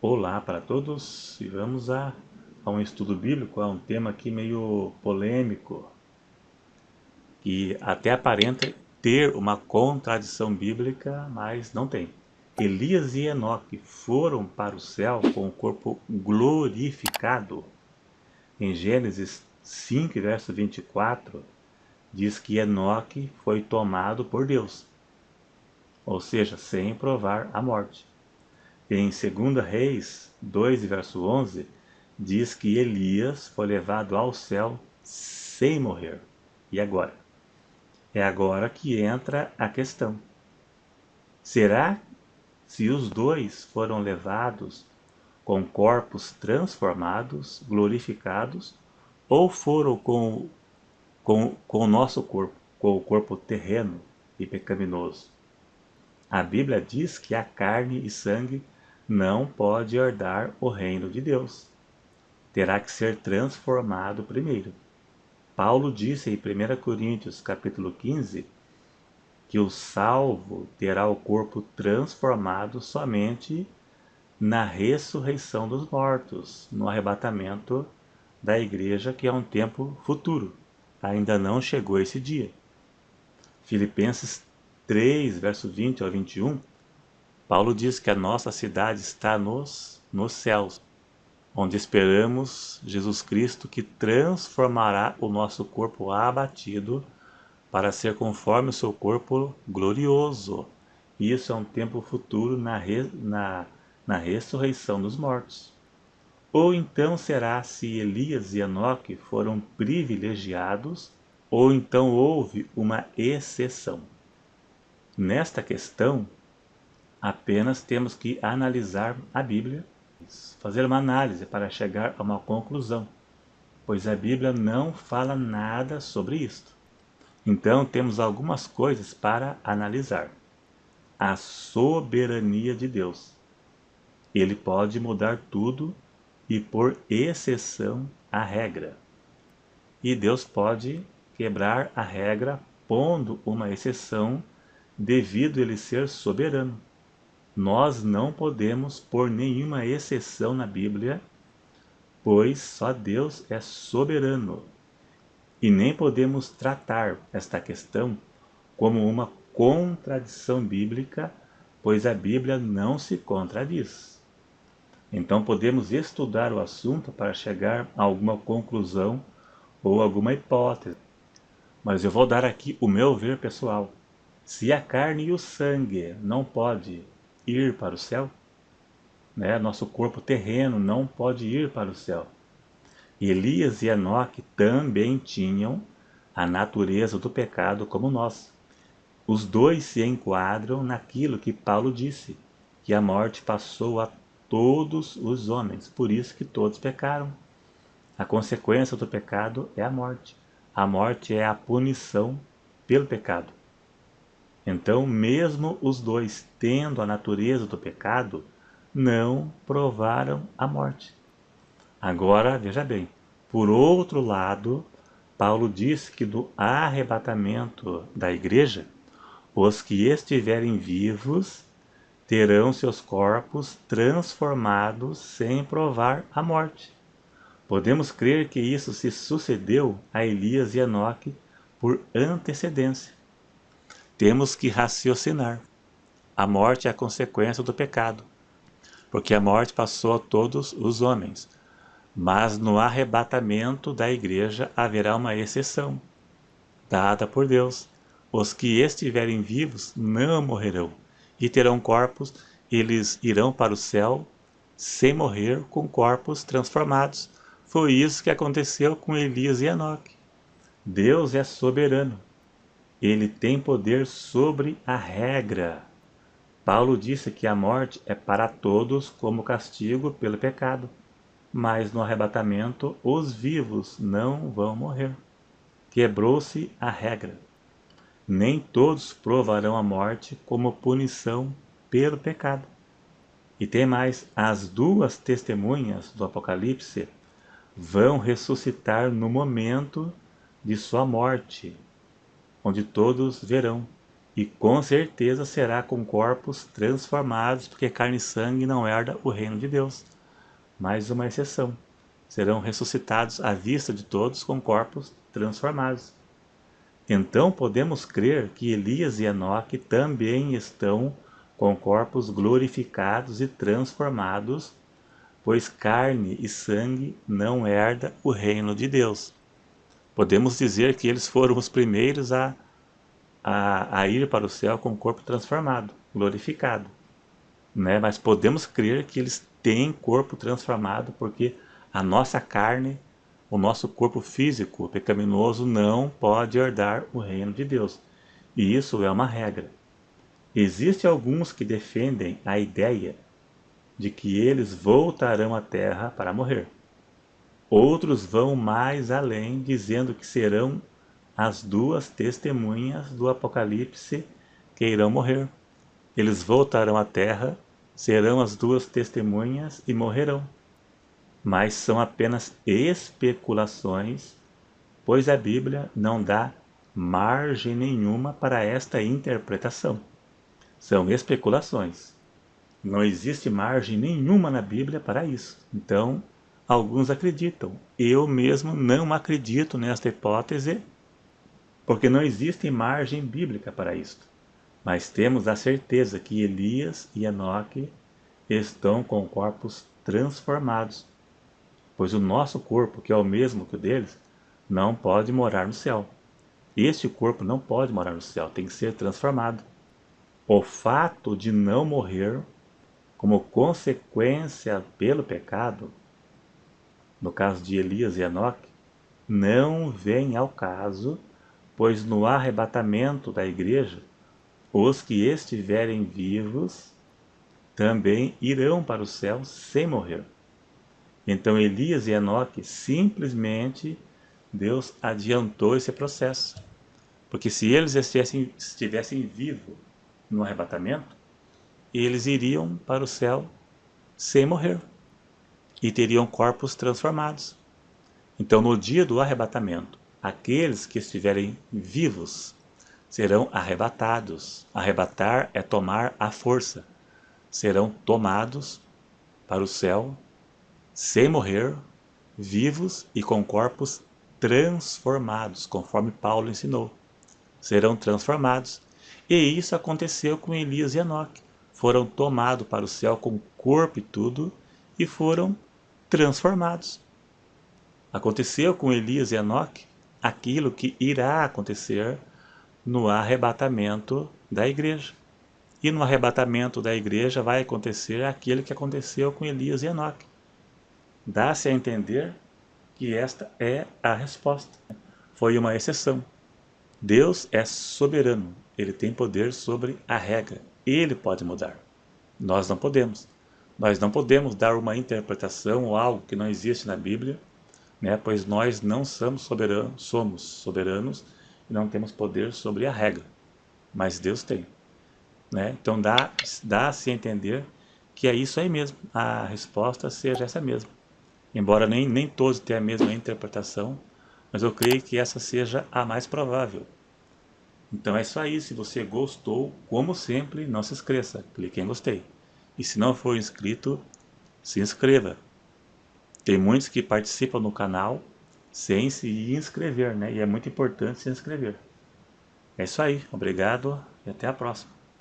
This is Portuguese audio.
Olá para todos e vamos a um estudo bíblico, a um tema aqui meio polêmico, que até aparenta ter uma contradição bíblica, mas não tem. Elias e Enoque foram para o céu com o corpo glorificado. Em Gênesis 5, verso 24, diz que Enoque foi tomado por Deus, ou seja, sem provar a morte. Em 2 Reis 2, verso 11, diz que Elias foi levado ao céu sem morrer. E agora? É agora que entra a questão. Será se os dois foram levados com corpos transformados, glorificados, ou foram com o nosso corpo, com o corpo terreno e pecaminoso? A Bíblia diz que a carne e sangue não pode herdar o reino de Deus. Terá que ser transformado primeiro. Paulo disse em 1 Coríntios capítulo 15 que o salvo terá o corpo transformado somente na ressurreição dos mortos, no arrebatamento da igreja, que é um tempo futuro. Ainda não chegou esse dia. Filipenses 3, verso 20 ao 21, Paulo diz que a nossa cidade está nos céus, onde esperamos Jesus Cristo, que transformará o nosso corpo abatido para ser conforme o seu corpo glorioso. Isso é um tempo futuro na ressurreição dos mortos. Ou então será se Elias e Enoque foram privilegiados, ou então houve uma exceção. Nesta questão, apenas temos que analisar a Bíblia, fazer uma análise para chegar a uma conclusão, pois a Bíblia não fala nada sobre isto. Então temos algumas coisas para analisar. A soberania de Deus. Ele pode mudar tudo e por exceção a regra. E Deus pode quebrar a regra pondo uma exceção devido ele ser soberano. Nós não podemos pôr nenhuma exceção na Bíblia, pois só Deus é soberano. E nem podemos tratar esta questão como uma contradição bíblica, pois a Bíblia não se contradiz. Então podemos estudar o assunto para chegar a alguma conclusão ou alguma hipótese. Mas eu vou dar aqui o meu ver pessoal. Se a carne e o sangue não pode ir para o céu, né? Nosso corpo terreno não pode ir para o céu. Elias e Enoque também tinham a natureza do pecado como nós. Os dois se enquadram naquilo que Paulo disse, que a morte passou a todos os homens, por isso que todos pecaram. A consequência do pecado é a morte. A morte é a punição pelo pecado. Então, mesmo os dois tendo a natureza do pecado, não provaram a morte. Agora, veja bem, por outro lado, Paulo diz que do arrebatamento da igreja, os que estiverem vivos terão seus corpos transformados sem provar a morte. Podemos crer que isso se sucedeu a Elias e Enoque por antecedência. Temos que raciocinar. A morte é a consequência do pecado, porque a morte passou a todos os homens. Mas no arrebatamento da igreja haverá uma exceção, dada por Deus. Os que estiverem vivos não morrerão, e terão corpos, eles irão para o céu sem morrer, com corpos transformados. Foi isso que aconteceu com Elias e Enoque. Deus é soberano. Ele tem poder sobre a regra. Paulo disse que a morte é para todos como castigo pelo pecado, mas no arrebatamento os vivos não vão morrer. Quebrou-se a regra. Nem todos provarão a morte como punição pelo pecado. E tem mais, as duas testemunhas do Apocalipse vão ressuscitar no momento de sua morte, onde todos verão. E com certeza será com corpos transformados, porque carne e sangue não herda o reino de Deus. Mais uma exceção. Serão ressuscitados à vista de todos com corpos transformados. Então podemos crer que Elias e Enoque também estão com corpos glorificados e transformados, pois carne e sangue não herda o reino de Deus. Podemos dizer que eles foram os primeiros a ir para o céu com o corpo transformado, glorificado. Né? Mas podemos crer que eles têm corpo transformado, porque a nossa carne, o nosso corpo físico pecaminoso não pode herdar o reino de Deus. E isso é uma regra. Existem alguns que defendem a ideia de que eles voltarão à terra para morrer. Outros vão mais além, dizendo que serão as duas testemunhas do Apocalipse que irão morrer. Eles voltarão à terra, serão as duas testemunhas e morrerão. Mas são apenas especulações, pois a Bíblia não dá margem nenhuma para esta interpretação. São especulações. Não existe margem nenhuma na Bíblia para isso. Então, alguns acreditam. Eu mesmo não acredito nesta hipótese, porque não existe margem bíblica para isto. Mas temos a certeza que Elias e Enoque estão com corpos transformados, pois o nosso corpo, que é o mesmo que o deles, não pode morar no céu. Este corpo não pode morar no céu, tem que ser transformado. O fato de não morrer como consequência pelo pecado, no caso de Elias e Enoque, não vem ao caso, pois no arrebatamento da igreja, os que estiverem vivos também irão para o céu sem morrer. Então Elias e Enoque, simplesmente Deus adiantou esse processo. Porque se eles estivessem vivos no arrebatamento, eles iriam para o céu sem morrer e teriam corpos transformados. Então no dia do arrebatamento, aqueles que estiverem vivos serão arrebatados. Arrebatar é tomar à força. Serão tomados para o céu sem morrer, vivos e com corpos transformados, conforme Paulo ensinou. Serão transformados. E isso aconteceu com Elias e Enoque. Foram tomados para o céu com corpo e tudo e foram transformados. Aconteceu com Elias e Enoque aquilo que irá acontecer no arrebatamento da igreja. E no arrebatamento da igreja vai acontecer aquilo que aconteceu com Elias e Enoque. Dá-se a entender que esta é a resposta. Foi uma exceção. Deus é soberano. Ele tem poder sobre a regra. Ele pode mudar. Nós não podemos. Nós não podemos dar uma interpretação ou algo que não existe na Bíblia, né? Pois nós não somos soberanos e não temos poder sobre a regra. Mas Deus tem. Né? Então dá-se a entender que é isso aí mesmo. A resposta seja essa mesma. Embora nem todos tenham a mesma interpretação, mas eu creio que essa seja a mais provável. Então é isso aí. Se você gostou, como sempre, não se esqueça, clique em gostei. E se não for inscrito, se inscreva. Tem muitos que participam no canal sem se inscrever, né? E é muito importante se inscrever. É isso aí. Obrigado e até a próxima.